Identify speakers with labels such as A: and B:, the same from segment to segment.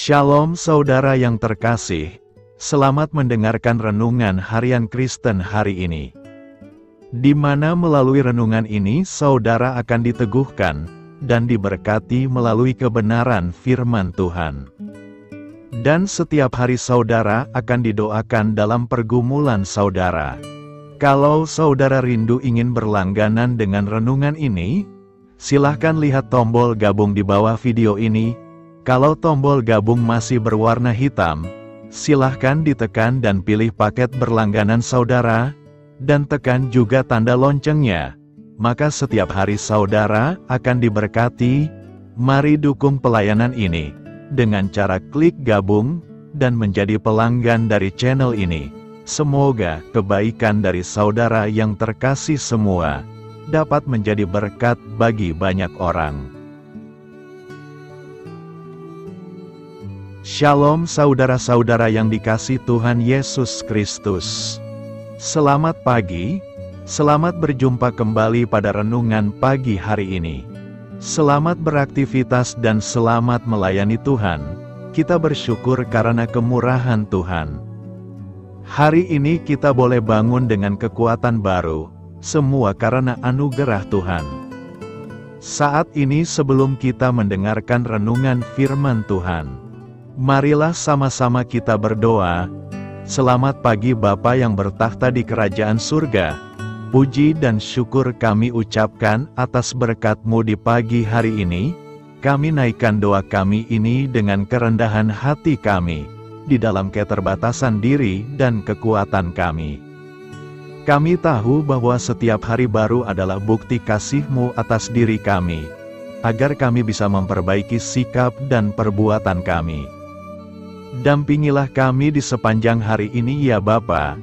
A: Shalom saudara yang terkasih, selamat mendengarkan renungan harian Kristen hari ini. Di mana melalui renungan ini saudara akan diteguhkan dan diberkati melalui kebenaran firman Tuhan. Dan setiap hari saudara akan didoakan dalam pergumulan saudara. Kalau saudara rindu ingin berlangganan dengan renungan ini, silahkan lihat tombol gabung di bawah video ini. Kalau tombol gabung masih berwarna hitam, silahkan ditekan dan pilih paket berlangganan saudara, dan tekan juga tanda loncengnya. Maka setiap hari saudara akan diberkati. Mari dukung pelayanan ini dengan cara klik gabung dan menjadi pelanggan dari channel ini. Semoga kebaikan dari saudara yang terkasih semua dapat menjadi berkat bagi banyak orang. Shalom saudara-saudara yang dikasih Tuhan Yesus Kristus. Selamat pagi, selamat berjumpa kembali pada renungan pagi hari ini. Selamat beraktivitas dan selamat melayani Tuhan. Kita bersyukur karena kemurahan Tuhan. Hari ini kita boleh bangun dengan kekuatan baru, semua karena anugerah Tuhan. Saat ini sebelum kita mendengarkan renungan firman Tuhan, marilah sama-sama kita berdoa. Selamat pagi Bapa yang bertakhta di kerajaan surga. Puji dan syukur kami ucapkan atas berkat-Mu di pagi hari ini. Kami naikkan doa kami ini dengan kerendahan hati kami, di dalam keterbatasan diri dan kekuatan kami. Kami tahu bahwa setiap hari baru adalah bukti kasih-Mu atas diri kami, agar kami bisa memperbaiki sikap dan perbuatan kami. Dampingilah kami di sepanjang hari ini ya Bapa,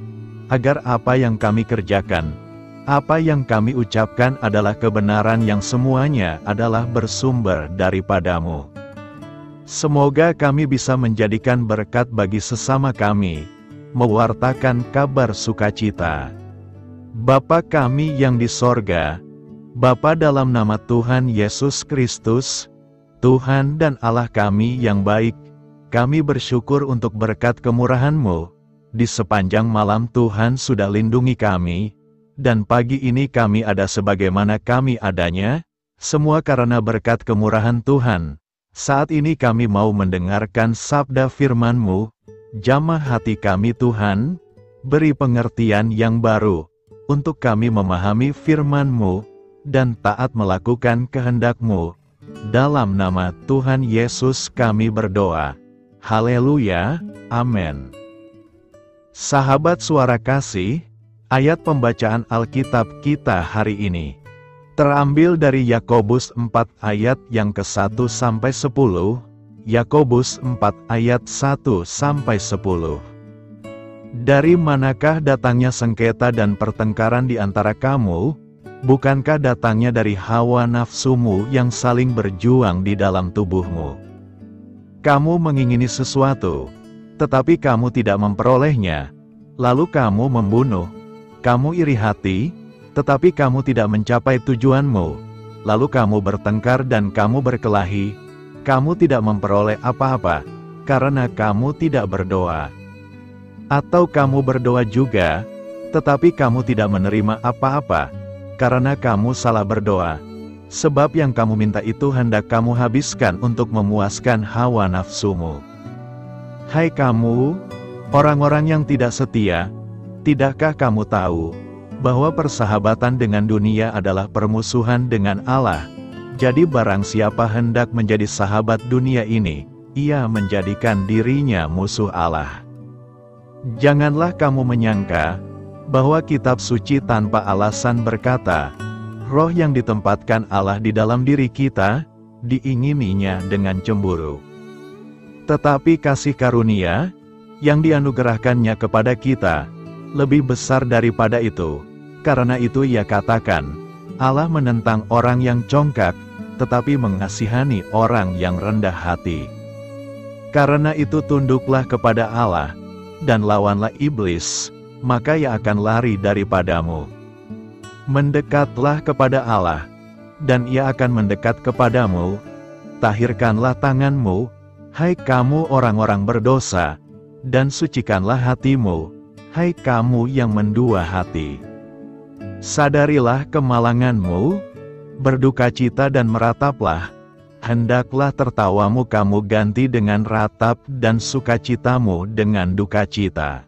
A: agar apa yang kami kerjakan, apa yang kami ucapkan adalah kebenaran yang semuanya adalah bersumber daripada-Mu. Semoga kami bisa menjadikan berkat bagi sesama kami, mewartakan kabar sukacita. Bapa kami yang di sorga, Bapa dalam nama Tuhan Yesus Kristus, Tuhan dan Allah kami yang baik, kami bersyukur untuk berkat kemurahan-Mu. Di sepanjang malam Tuhan sudah lindungi kami, dan pagi ini kami ada sebagaimana kami adanya, semua karena berkat kemurahan Tuhan. Saat ini kami mau mendengarkan sabda firman-Mu, jamah hati kami Tuhan, beri pengertian yang baru, untuk kami memahami firman-Mu, dan taat melakukan kehendak-Mu. Dalam nama Tuhan Yesus kami berdoa. Haleluya, amin. Sahabat suara kasih, ayat pembacaan Alkitab kita hari ini terambil dari Yakobus 4 ayat yang ke-1 sampai 10, Yakobus 4 ayat 1 sampai 10. Dari manakah datangnya sengketa dan pertengkaran di antara kamu? Bukankah datangnya dari hawa nafsumu yang saling berjuang di dalam tubuhmu? Kamu mengingini sesuatu, tetapi kamu tidak memperolehnya, lalu kamu membunuh. Kamu iri hati, tetapi kamu tidak mencapai tujuanmu, lalu kamu bertengkar dan kamu berkelahi. Kamu tidak memperoleh apa-apa, karena kamu tidak berdoa. Atau kamu berdoa juga, tetapi kamu tidak menerima apa-apa, karena kamu salah berdoa. Sebab yang kamu minta itu hendak kamu habiskan untuk memuaskan hawa nafsumu. Hai kamu, orang-orang yang tidak setia, tidakkah kamu tahu bahwa persahabatan dengan dunia adalah permusuhan dengan Allah? Jadi barang siapa hendak menjadi sahabat dunia ini, ia menjadikan dirinya musuh Allah. Janganlah kamu menyangka bahwa kitab suci tanpa alasan berkata, roh yang ditempatkan Allah di dalam diri kita, diingininya dengan cemburu. Tetapi kasih karunia, yang dianugerahkannya kepada kita, lebih besar daripada itu. Karena itu ia katakan, Allah menentang orang yang congkak, tetapi mengasihani orang yang rendah hati. Karena itu tunduklah kepada Allah, dan lawanlah iblis, maka ia akan lari daripadamu. Mendekatlah kepada Allah, dan ia akan mendekat kepadamu. Tahirkanlah tanganmu, hai kamu orang-orang berdosa, dan sucikanlah hatimu, hai kamu yang mendua hati. Sadarilah kemalanganmu, berdukacita dan merataplah, hendaklah tertawamu kamu ganti dengan ratap dan sukacitamu dengan dukacita.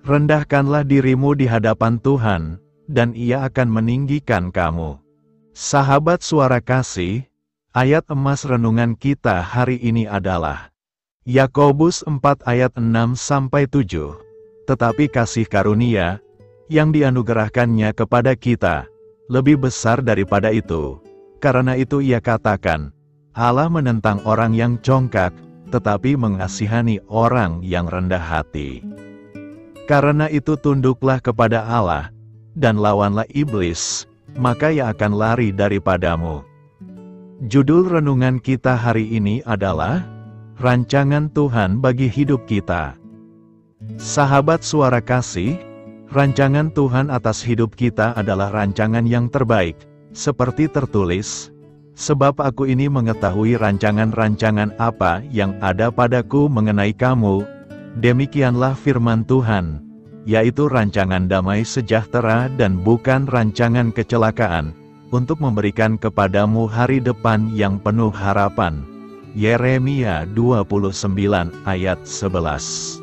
A: Rendahkanlah dirimu di hadapan Tuhan, dan Ia akan meninggikan kamu. Sahabat Suara Kasih, ayat emas renungan kita hari ini adalah Yakobus 4 ayat 6-7. Tetapi kasih karunia yang dianugerahkannya kepada kita lebih besar daripada itu. Karena itu Ia katakan, Allah menentang orang yang congkak, tetapi mengasihani orang yang rendah hati. Karena itu tunduklah kepada Allah, dan lawanlah iblis, maka ia akan lari daripadamu. Judul renungan kita hari ini adalah Rancangan Tuhan bagi hidup kita. Sahabat Suara Kasih, rancangan Tuhan atas hidup kita adalah rancangan yang terbaik, seperti tertulis, sebab aku ini mengetahui rancangan-rancangan apa yang ada padaku mengenai kamu, demikianlah firman Tuhan, yaitu rancangan damai sejahtera dan bukan rancangan kecelakaan, untuk memberikan kepadamu hari depan yang penuh harapan. Yeremia 29 ayat 11.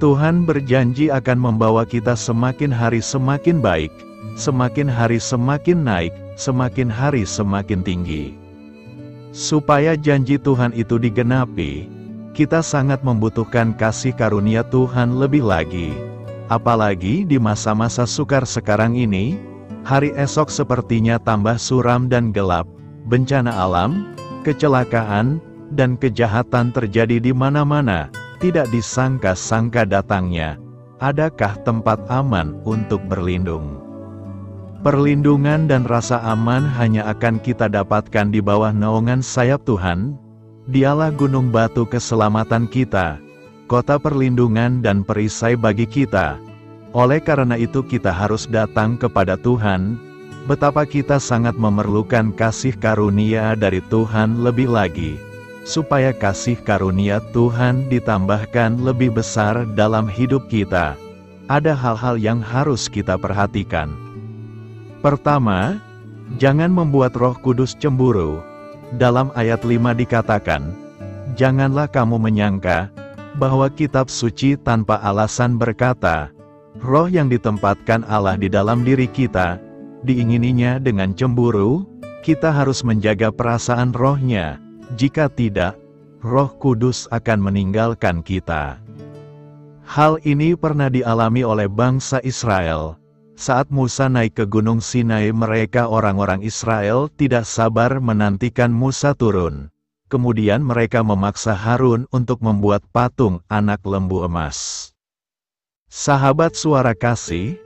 A: Tuhan berjanji akan membawa kita semakin hari semakin baik, semakin hari semakin naik, semakin hari semakin tinggi. Supaya janji Tuhan itu digenapi, kita sangat membutuhkan kasih karunia Tuhan lebih lagi. Apalagi di masa-masa sukar sekarang ini, hari esok sepertinya tambah suram dan gelap, bencana alam, kecelakaan, dan kejahatan terjadi di mana-mana, tidak disangka-sangka datangnya. Adakah tempat aman untuk berlindung? Perlindungan dan rasa aman hanya akan kita dapatkan di bawah naungan sayap Tuhan. Dialah gunung batu keselamatan kita, kota perlindungan dan perisai bagi kita. Oleh karena itu kita harus datang kepada Tuhan. Betapa kita sangat memerlukan kasih karunia dari Tuhan lebih lagi, supaya kasih karunia Tuhan ditambahkan lebih besar dalam hidup kita. Ada hal-hal yang harus kita perhatikan. Pertama, jangan membuat Roh Kudus cemburu. Dalam ayat 5 dikatakan, janganlah kamu menyangka bahwa kitab suci tanpa alasan berkata, roh yang ditempatkan Allah di dalam diri kita, diingininya dengan cemburu. Kita harus menjaga perasaan rohnya, jika tidak, Roh Kudus akan meninggalkan kita. Hal ini pernah dialami oleh bangsa Israel. Saat Musa naik ke Gunung Sinai, mereka orang-orang Israel tidak sabar menantikan Musa turun. Kemudian mereka memaksa Harun untuk membuat patung anak lembu emas. Sahabat Suara Kasih,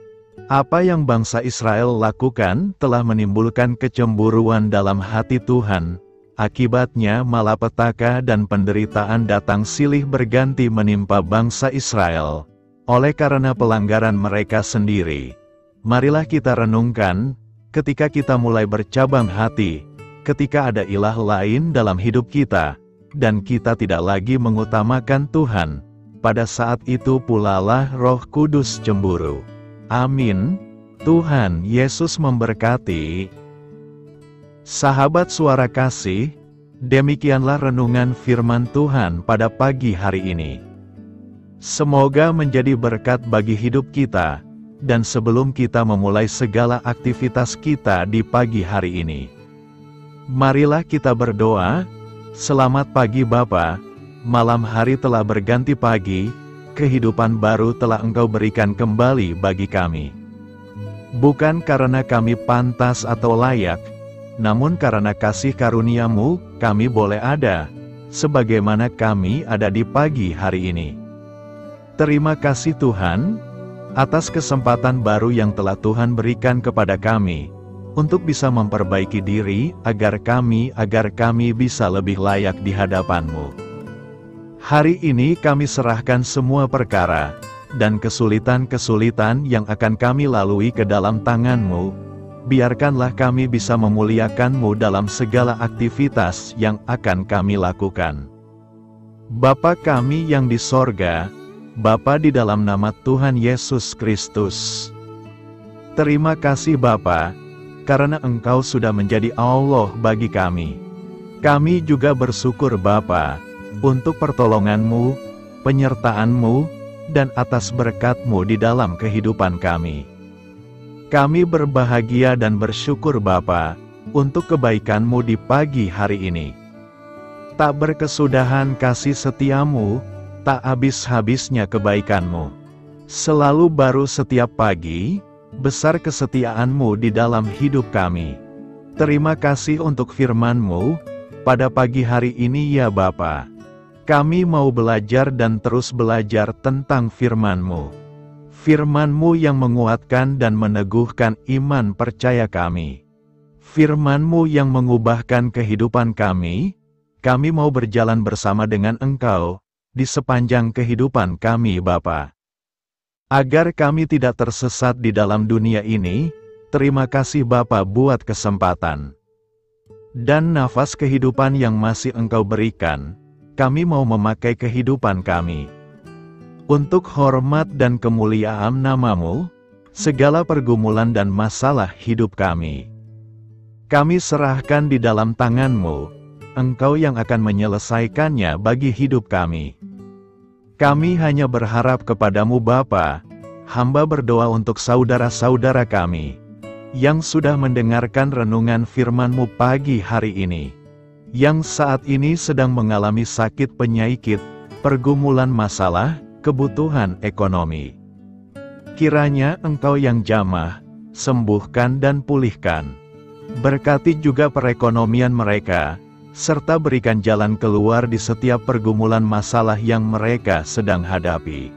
A: apa yang bangsa Israel lakukan telah menimbulkan kecemburuan dalam hati Tuhan. Akibatnya malapetaka dan penderitaan datang silih berganti menimpa bangsa Israel, oleh karena pelanggaran mereka sendiri. Marilah kita renungkan, ketika kita mulai bercabang hati, ketika ada ilah lain dalam hidup kita, dan kita tidak lagi mengutamakan Tuhan, pada saat itu pulalah Roh Kudus cemburu. Amin. Tuhan Yesus memberkati. Sahabat Suara Kasih, demikianlah renungan firman Tuhan pada pagi hari ini. Semoga menjadi berkat bagi hidup kita, dan sebelum kita memulai segala aktivitas kita di pagi hari ini, marilah kita berdoa. Selamat pagi Bapa, malam hari telah berganti pagi, kehidupan baru telah Engkau berikan kembali bagi kami. Bukan karena kami pantas atau layak, namun karena kasih karunia-Mu, kami boleh ada, sebagaimana kami ada di pagi hari ini. Terima kasih Tuhan, atas kesempatan baru yang telah Tuhan berikan kepada kami, untuk bisa memperbaiki diri, agar kami bisa lebih layak di hadapan-Mu. Hari ini kami serahkan semua perkara, dan kesulitan-kesulitan yang akan kami lalui ke dalam tangan-Mu. Biarkanlah kami bisa memuliakan-Mu dalam segala aktivitas yang akan kami lakukan. Bapa kami yang di sorga, Bapa di dalam nama Tuhan Yesus Kristus. Terima kasih Bapa, karena Engkau sudah menjadi Allah bagi kami. Kami juga bersyukur Bapa, untuk pertolongan-Mu, penyertaan-Mu, dan atas berkat-Mu di dalam kehidupan kami. Kami berbahagia dan bersyukur Bapa, untuk kebaikan-Mu di pagi hari ini. Tak berkesudahan kasih setia-Mu, tak habis-habisnya kebaikan-Mu. Selalu baru setiap pagi, besar kesetiaan-Mu di dalam hidup kami. Terima kasih untuk firman-Mu, pada pagi hari ini ya Bapa. Kami mau belajar dan terus belajar tentang firman-Mu. Firman-Mu yang menguatkan dan meneguhkan iman percaya kami. Firman-Mu yang mengubahkan kehidupan kami mau berjalan bersama dengan Engkau, di sepanjang kehidupan kami Bapa. Agar kami tidak tersesat di dalam dunia ini, terima kasih Bapa buat kesempatan dan nafas kehidupan yang masih Engkau berikan. Kami mau memakai kehidupan kami untuk hormat dan kemuliaan nama-Mu, segala pergumulan dan masalah hidup kami serahkan di dalam tangan-Mu. Engkau yang akan menyelesaikannya bagi hidup kami. Kami hanya berharap kepadamu Bapa. Hamba berdoa untuk saudara-saudara kami, yang sudah mendengarkan renungan firman-Mu pagi hari ini, yang saat ini sedang mengalami sakit penyakit, pergumulan masalah, kebutuhan ekonomi. Kiranya Engkau yang jamah, sembuhkan dan pulihkan. Berkati juga perekonomian mereka, serta berikan jalan keluar di setiap pergumulan masalah yang mereka sedang hadapi.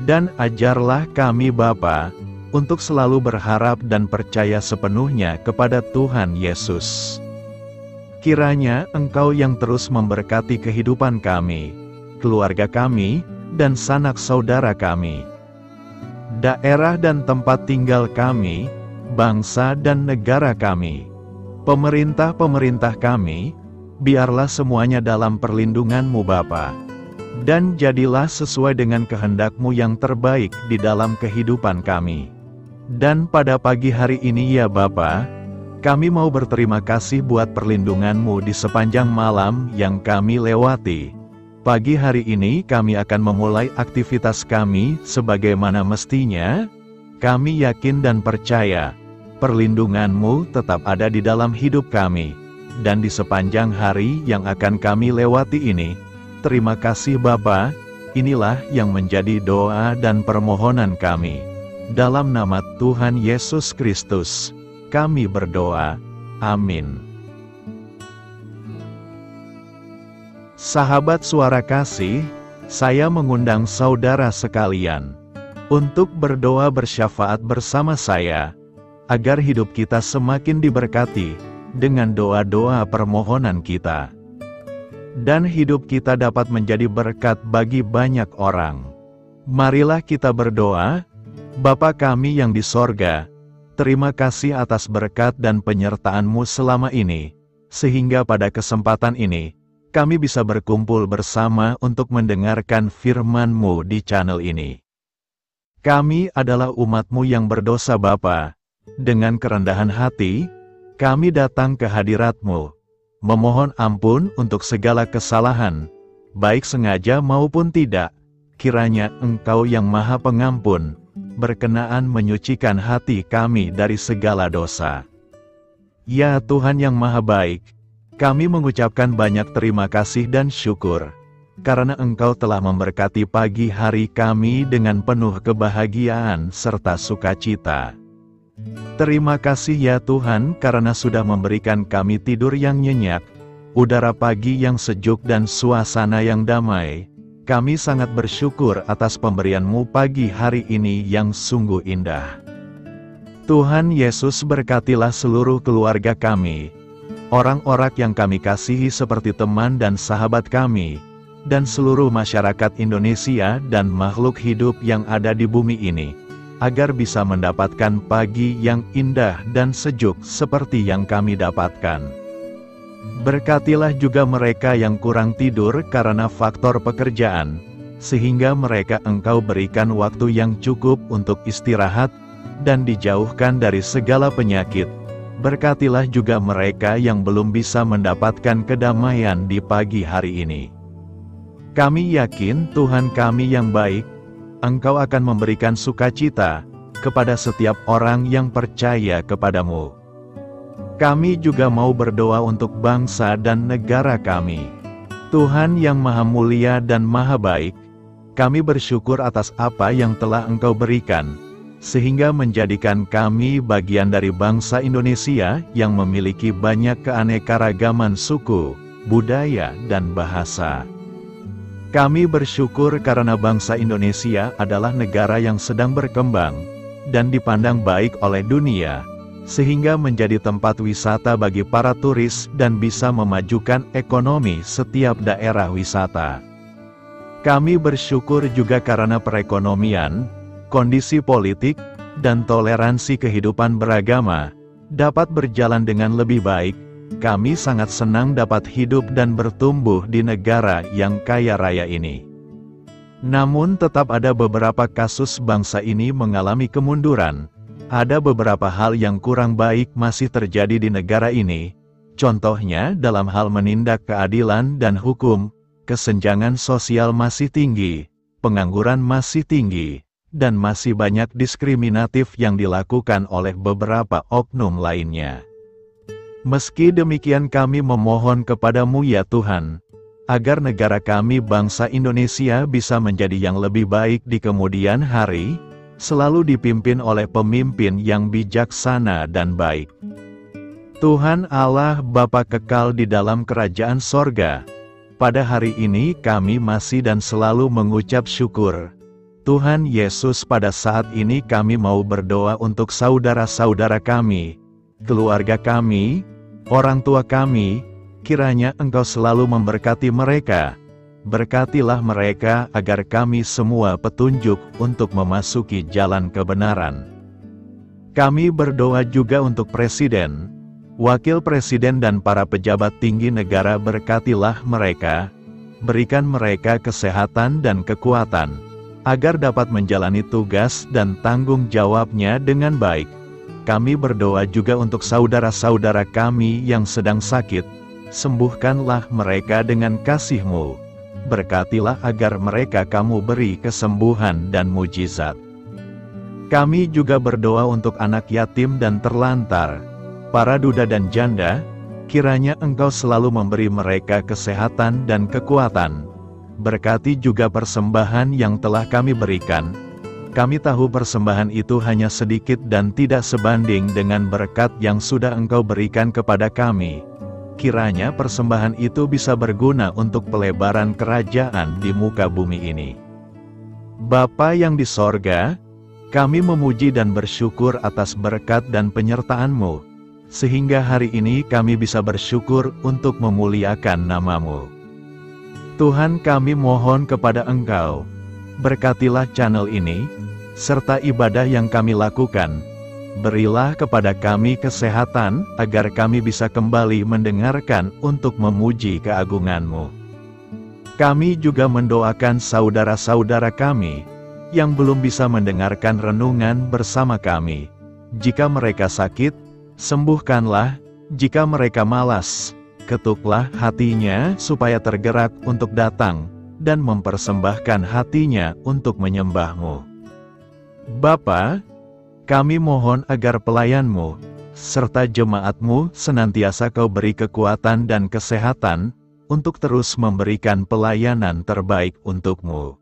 A: Dan ajarlah kami Bapa, untuk selalu berharap dan percaya sepenuhnya kepada Tuhan Yesus. Kiranya Engkau yang terus memberkati kehidupan kami, keluarga kami, dan sanak saudara kami, daerah dan tempat tinggal kami, bangsa dan negara kami, pemerintah-pemerintah kami, biarlah semuanya dalam perlindungan-Mu Bapa. Dan jadilah sesuai dengan kehendak-Mu yang terbaik di dalam kehidupan kami. Dan pada pagi hari ini ya Bapa, kami mau berterima kasih buat perlindungan-Mu di sepanjang malam yang kami lewati. Pagi hari ini kami akan memulai aktivitas kami sebagaimana mestinya. Kami yakin dan percaya perlindungan-Mu tetap ada di dalam hidup kami, dan di sepanjang hari yang akan kami lewati ini. Terima kasih Bapa, inilah yang menjadi doa dan permohonan kami. Dalam nama Tuhan Yesus Kristus, kami berdoa. Amin. Sahabat Suara Kasih, saya mengundang saudara sekalian untuk berdoa bersyafaat bersama saya, agar hidup kita semakin diberkati dengan doa-doa permohonan kita, dan hidup kita dapat menjadi berkat bagi banyak orang. Marilah kita berdoa. Bapa kami yang di sorga, terima kasih atas berkat dan penyertaan-Mu selama ini, sehingga pada kesempatan ini, kami bisa berkumpul bersama untuk mendengarkan firman-Mu di channel ini. Kami adalah umat-Mu yang berdosa Bapa. Dengan kerendahan hati, kami datang ke hadirat-Mu, memohon ampun untuk segala kesalahan, baik sengaja maupun tidak. Kiranya Engkau yang Maha Pengampun, berkenaan menyucikan hati kami dari segala dosa. Ya Tuhan yang Maha Baik, kami mengucapkan banyak terima kasih dan syukur, karena Engkau telah memberkati pagi hari kami dengan penuh kebahagiaan serta sukacita. Terima kasih ya Tuhan karena sudah memberikan kami tidur yang nyenyak, udara pagi yang sejuk dan suasana yang damai. Kami sangat bersyukur atas pemberian-Mu pagi hari ini yang sungguh indah. Tuhan Yesus berkatilah seluruh keluarga kami, orang-orang yang kami kasihi seperti teman dan sahabat kami, dan seluruh masyarakat Indonesia dan makhluk hidup yang ada di bumi ini, agar bisa mendapatkan pagi yang indah dan sejuk seperti yang kami dapatkan. Berkatilah juga mereka yang kurang tidur karena faktor pekerjaan, sehingga mereka Engkau berikan waktu yang cukup untuk istirahat, dan dijauhkan dari segala penyakit. Berkatilah juga mereka yang belum bisa mendapatkan kedamaian di pagi hari ini. Kami yakin Tuhan kami yang baik, Engkau akan memberikan sukacita kepada setiap orang yang percaya kepadamu. Kami juga mau berdoa untuk bangsa dan negara kami. Tuhan yang Maha Mulia dan Maha Baik, kami bersyukur atas apa yang telah Engkau berikan, sehingga menjadikan kami bagian dari bangsa Indonesia yang memiliki banyak keanekaragaman suku, budaya, dan bahasa. Kami bersyukur karena bangsa Indonesia adalah negara yang sedang berkembang, dan dipandang baik oleh dunia, sehingga menjadi tempat wisata bagi para turis dan bisa memajukan ekonomi setiap daerah wisata. Kami bersyukur juga karena perekonomian, kondisi politik, dan toleransi kehidupan beragama dapat berjalan dengan lebih baik. Kami sangat senang dapat hidup dan bertumbuh di negara yang kaya raya ini. Namun tetap ada beberapa kasus bangsa ini mengalami kemunduran. Ada beberapa hal yang kurang baik masih terjadi di negara ini. Contohnya dalam hal menindak keadilan dan hukum, kesenjangan sosial masih tinggi, pengangguran masih tinggi, dan masih banyak diskriminatif yang dilakukan oleh beberapa oknum lainnya. Meski demikian kami memohon kepadamu ya Tuhan, agar negara kami bangsa Indonesia bisa menjadi yang lebih baik di kemudian hari, selalu dipimpin oleh pemimpin yang bijaksana dan baik. Tuhan Allah Bapa kekal di dalam kerajaan sorga, pada hari ini kami masih dan selalu mengucap syukur. Tuhan Yesus, pada saat ini kami mau berdoa untuk saudara-saudara kami, keluarga kami, orang tua kami, kiranya Engkau selalu memberkati mereka. Berkatilah mereka agar kami semua petunjuk untuk memasuki jalan kebenaran. Kami berdoa juga untuk Presiden, Wakil Presiden dan para pejabat tinggi negara. Berkatilah mereka, berikan mereka kesehatan dan kekuatan, agar dapat menjalani tugas dan tanggung jawabnya dengan baik. Kami berdoa juga untuk saudara-saudara kami yang sedang sakit, sembuhkanlah mereka dengan kasih-Mu. Berkatilah agar mereka Kamu beri kesembuhan dan mujizat. Kami juga berdoa untuk anak yatim dan terlantar, para duda dan janda, kiranya Engkau selalu memberi mereka kesehatan dan kekuatan. Berkati juga persembahan yang telah kami berikan. Kami tahu persembahan itu hanya sedikit dan tidak sebanding dengan berkat yang sudah Engkau berikan kepada kami. Kiranya persembahan itu bisa berguna untuk pelebaran kerajaan di muka bumi ini. Bapa yang di sorga, kami memuji dan bersyukur atas berkat dan penyertaan-Mu, sehingga hari ini kami bisa bersyukur untuk memuliakan nama-Mu. Tuhan, kami mohon kepada Engkau, berkatilah channel ini, serta ibadah yang kami lakukan. Berilah kepada kami kesehatan, agar kami bisa kembali mendengarkan untuk memuji keagungan-Mu. Kami juga mendoakan saudara-saudara kami, yang belum bisa mendengarkan renungan bersama kami. Jika mereka sakit, sembuhkanlah. Jika mereka malas, ketuklah hatinya supaya tergerak untuk datang, dan mempersembahkan hatinya untuk menyembah-Mu. Bapa, kami mohon agar pelayan-Mu, serta jemaat-Mu senantiasa Kau beri kekuatan dan kesehatan, untuk terus memberikan pelayanan terbaik untuk-Mu.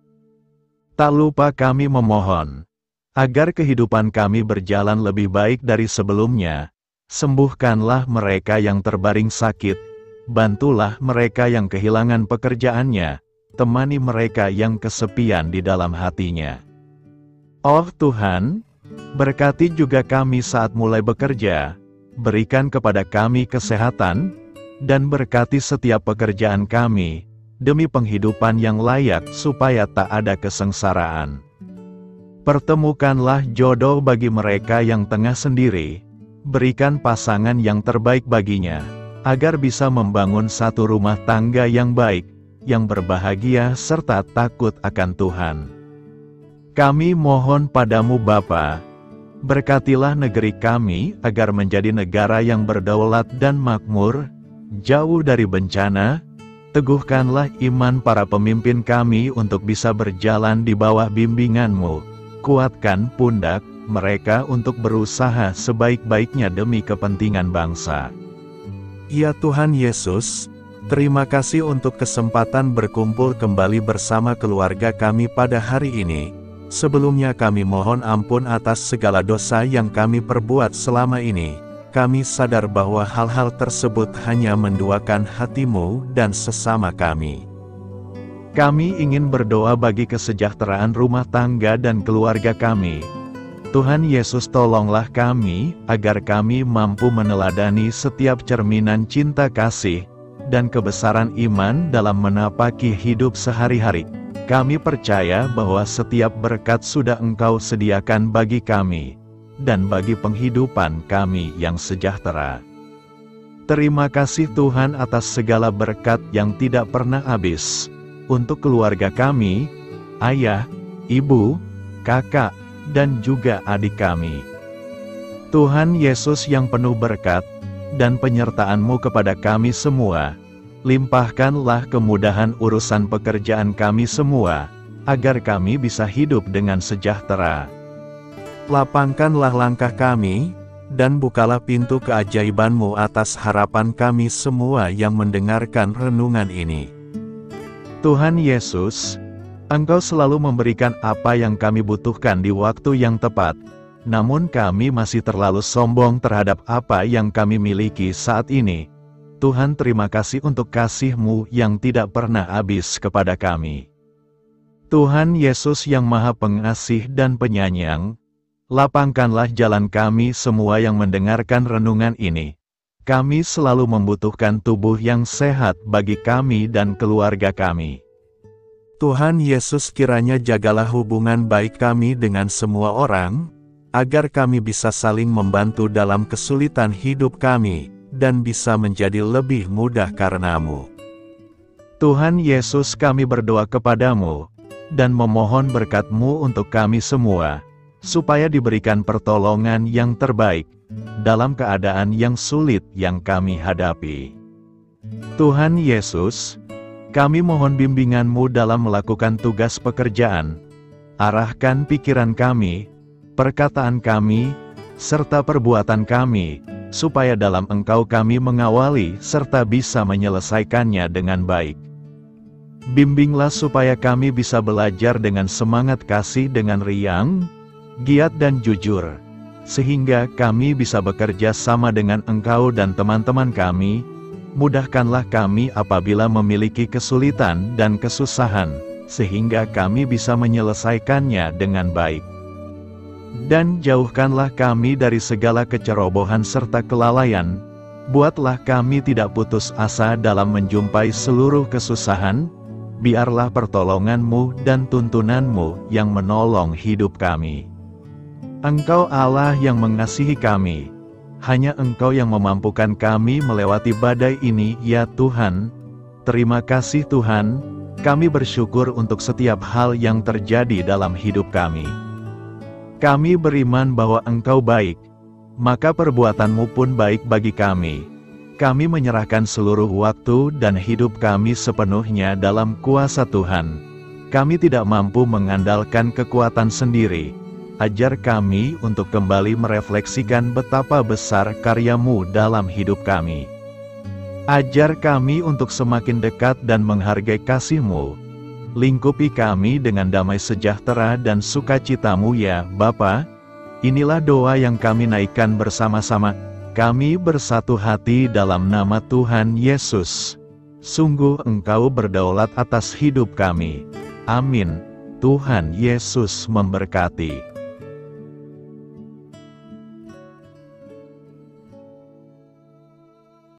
A: Tak lupa kami memohon, agar kehidupan kami berjalan lebih baik dari sebelumnya. Sembuhkanlah mereka yang terbaring sakit, bantulah mereka yang kehilangan pekerjaannya, temani mereka yang kesepian di dalam hatinya. Oh Tuhan, berkati juga kami saat mulai bekerja, berikan kepada kami kesehatan, dan berkati setiap pekerjaan kami, demi penghidupan yang layak supaya tak ada kesengsaraan. Pertemukanlah jodoh bagi mereka yang tengah sendiri, berikan pasangan yang terbaik baginya, agar bisa membangun satu rumah tangga yang baik, yang berbahagia serta takut akan Tuhan. Kami mohon padamu Bapa, berkatilah negeri kami agar menjadi negara yang berdaulat dan makmur, jauh dari bencana. Teguhkanlah iman para pemimpin kami untuk bisa berjalan di bawah bimbingan-Mu. Kuatkan pundak mereka untuk berusaha sebaik-baiknya demi kepentingan bangsa. Ya Tuhan Yesus, terima kasih untuk kesempatan berkumpul kembali bersama keluarga kami pada hari ini. Sebelumnya kami mohon ampun atas segala dosa yang kami perbuat selama ini. Kami sadar bahwa hal-hal tersebut hanya menduakan hati-Mu dan sesama kami. Kami ingin berdoa bagi kesejahteraan rumah tangga dan keluarga kami. Tuhan Yesus, tolonglah kami, agar kami mampu meneladani setiap cerminan cinta kasih dan kebesaran iman dalam menapaki hidup sehari-hari. Kami percaya bahwa setiap berkat sudah Engkau sediakan bagi kami dan bagi penghidupan kami yang sejahtera. Terima kasih Tuhan atas segala berkat yang tidak pernah habis untuk keluarga kami, ayah, ibu, kakak, dan juga adik kami. Tuhan Yesus yang penuh berkat dan penyertaan-Mu kepada kami semua, limpahkanlah kemudahan urusan pekerjaan kami semua, agar kami bisa hidup dengan sejahtera. Lapangkanlah langkah kami, dan bukalah pintu keajaiban-Mu atas harapan kami semua yang mendengarkan renungan ini. Tuhan Yesus, Engkau selalu memberikan apa yang kami butuhkan di waktu yang tepat, namun kami masih terlalu sombong terhadap apa yang kami miliki saat ini. Tuhan, terima kasih untuk kasih-Mu yang tidak pernah habis kepada kami. Tuhan Yesus yang Maha Pengasih dan Penyayang, lapangkanlah jalan kami semua yang mendengarkan renungan ini. Kami selalu membutuhkan tubuh yang sehat bagi kami dan keluarga kami. Tuhan Yesus, kiranya jagalah hubungan baik kami dengan semua orang, agar kami bisa saling membantu dalam kesulitan hidup kami, dan bisa menjadi lebih mudah karena-Mu. Tuhan Yesus, kami berdoa kepadamu, dan memohon berkat-Mu untuk kami semua, supaya diberikan pertolongan yang terbaik, dalam keadaan yang sulit yang kami hadapi. Tuhan Yesus, kami mohon bimbingan-Mu dalam melakukan tugas pekerjaan. Arahkan pikiran kami, perkataan kami, serta perbuatan kami, supaya dalam Engkau kami mengawali serta bisa menyelesaikannya dengan baik. Bimbinglah supaya kami bisa belajar dengan semangat kasih dengan riang, giat dan jujur, sehingga kami bisa bekerja sama dengan Engkau dan teman-teman kami. Mudahkanlah kami apabila memiliki kesulitan dan kesusahan, sehingga kami bisa menyelesaikannya dengan baik. Dan jauhkanlah kami dari segala kecerobohan serta kelalaian. Buatlah kami tidak putus asa dalam menjumpai seluruh kesusahan. Biarlah pertolongan-Mu dan tuntunan-Mu yang menolong hidup kami. Engkau Allah yang mengasihi kami. Hanya Engkau yang memampukan kami melewati badai ini, ya Tuhan. Terima kasih Tuhan, kami bersyukur untuk setiap hal yang terjadi dalam hidup kami. Kami beriman bahwa Engkau baik, maka perbuatan-Mu pun baik bagi kami. Kami menyerahkan seluruh waktu dan hidup kami sepenuhnya dalam kuasa Tuhan. Kami tidak mampu mengandalkan kekuatan sendiri. Ajar kami untuk kembali merefleksikan betapa besar karya-Mu dalam hidup kami. Ajar kami untuk semakin dekat dan menghargai kasih-Mu. Lingkupi kami dengan damai sejahtera dan sukacita-Mu ya Bapa. Inilah doa yang kami naikkan bersama-sama. Kami bersatu hati dalam nama Tuhan Yesus. Sungguh Engkau berdaulat atas hidup kami. Amin. Tuhan Yesus memberkati.